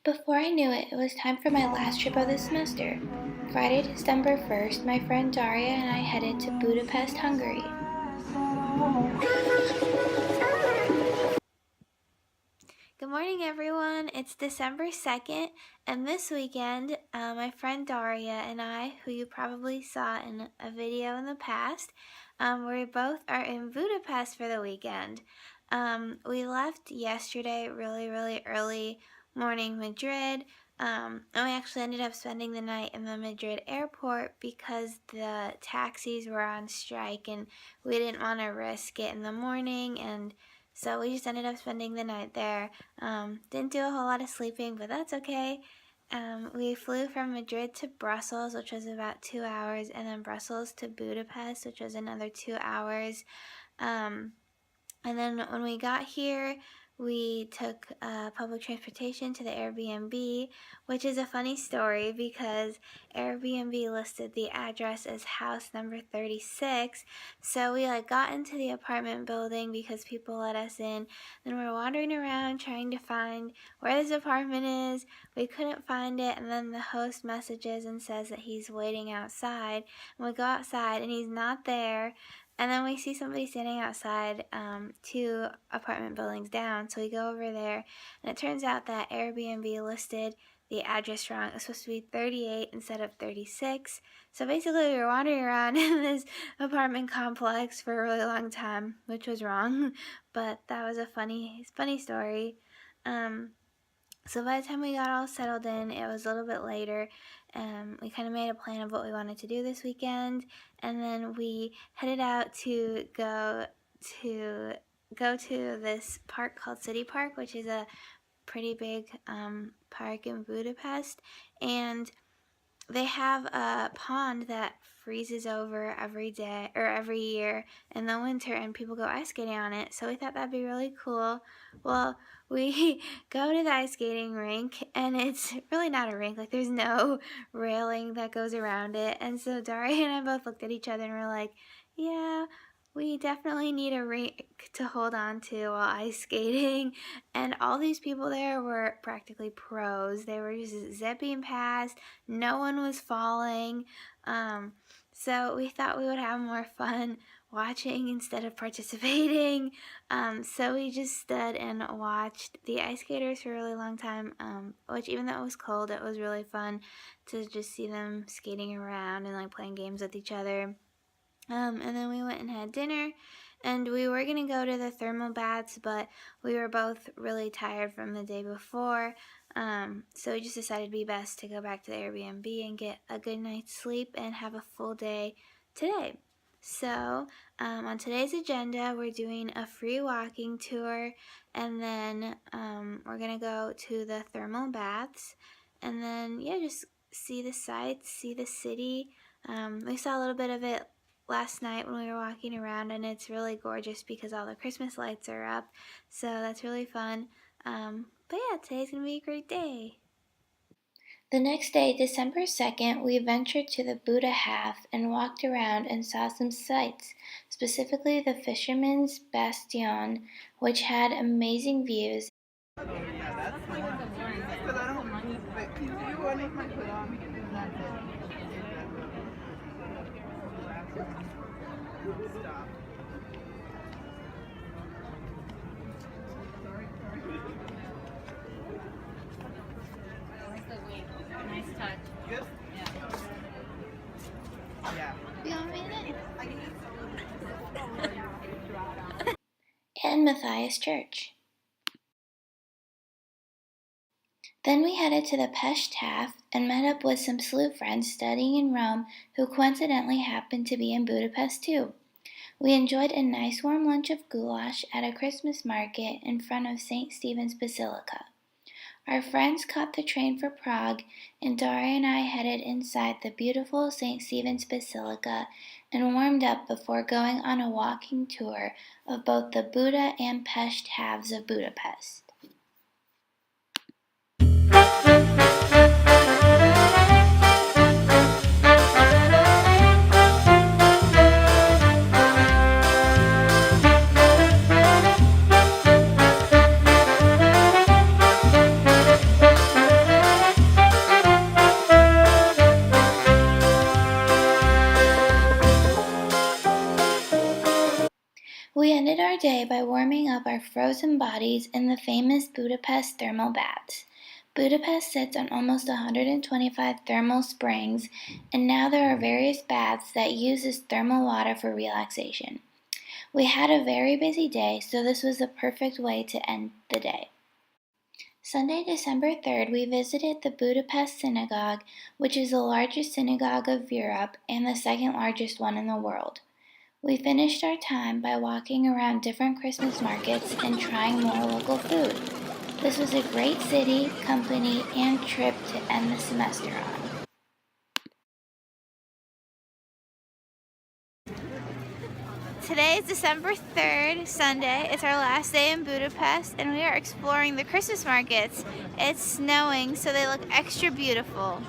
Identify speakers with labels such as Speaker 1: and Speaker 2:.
Speaker 1: Before I knew it, it was time for my last trip of the semester. Friday, December 1st, my friend Daria and I headed to Budapest, Hungary. Good morning, everyone. It's December 2nd, and this weekend, my friend Daria and I, who you probably saw in a video in the past, we both are in Budapest for the weekend. We left yesterday really early morning Madrid, and we actually ended up spending the night in the Madrid airport because the taxis were on strike and we didn't want to risk it in the morning, and so we just ended up spending the night there. Didn't do a whole lot of sleeping, but that's okay. We flew from Madrid to Brussels, which was about 2 hours, and then Brussels to Budapest, which was another 2 hours. And then when we got here, we took public transportation to the Airbnb, which is a funny story because Airbnb listed the address as house number 36. So we got into the apartment building because people let us in. Then we're wandering around trying to find where this apartment is. We couldn't find it, and then the host messages and says that he's waiting outside. And we go outside and he's not there. And then we see somebody standing outside 2 apartment buildings down, so we go over there, and it turns out that Airbnb listed the address wrong. It was supposed to be 38 instead of 36. So basically we were wandering around in this apartment complex for a really long time, which was wrong, but that was a funny story. So by the time we got all settled in, it was a little bit later. We kind of made a plan of what we wanted to do this weekend, and then we headed out to go to this park called City Park, which is a pretty big park in Budapest, and they have a pond that freezes over every day or every year in the winter, and people go ice skating on it. So we thought that'd be really cool. Well, we go to the ice skating rink, and it's really not a rink. There's no railing that goes around it. And so Daria and I both looked at each other and we're like, yeah, we definitely need a rink to hold on to while ice skating. And all these people there were practically pros. They were just zipping past. No one was falling. So we thought we would have more fun watching instead of participating. So we just stood and watched the ice skaters for a really long time, which even though it was cold, it was really fun to just see them skating around and playing games with each other. And then we went and had dinner, and we were going to go to the thermal baths, but we were both really tired from the day before, so we just decided it'd be best to go back to the Airbnb and get a good night's sleep and have a full day today. So on today's agenda, we're doing a free walking tour, and then we're going to go to the thermal baths, and then, just see the sights, see the city. We saw a little bit of it last night when we were walking around, and it's really gorgeous because all the Christmas lights are up, so that's really fun. But yeah, today's gonna be a great day. The next day, December 2nd, we ventured to the Buda Half and walked around and saw some sights, specifically the Fisherman's Bastion, which had amazing views.
Speaker 2: Nice touch.
Speaker 3: Good? Yeah.
Speaker 1: You want me to? And Matthias Church. Then we headed to the Pest Half and met up with some SLU friends studying in Rome who coincidentally happened to be in Budapest too. We enjoyed a nice warm lunch of goulash at a Christmas market in front of St. Stephen's Basilica. Our friends caught the train for Prague, and Daria and I headed inside the beautiful St. Stephen's Basilica and warmed up before going on a walking tour of both the Buda and Pest halves of Budapest. day by warming up our frozen bodies in the famous Budapest thermal baths. Budapest sits on almost 125 thermal springs, and now there are various baths that use this thermal water for relaxation. We had a very busy day, so this was the perfect way to end the day. Sunday, December 3rd, we visited the Budapest Synagogue, which is the largest synagogue of Europe and the second largest one in the world. We finished our time by walking around different Christmas markets and trying more local food. This was a great city, company, and trip to end the semester on. Today is December 3rd, Sunday. It's our last day in Budapest, and we are exploring the Christmas markets. It's snowing, so they look extra beautiful.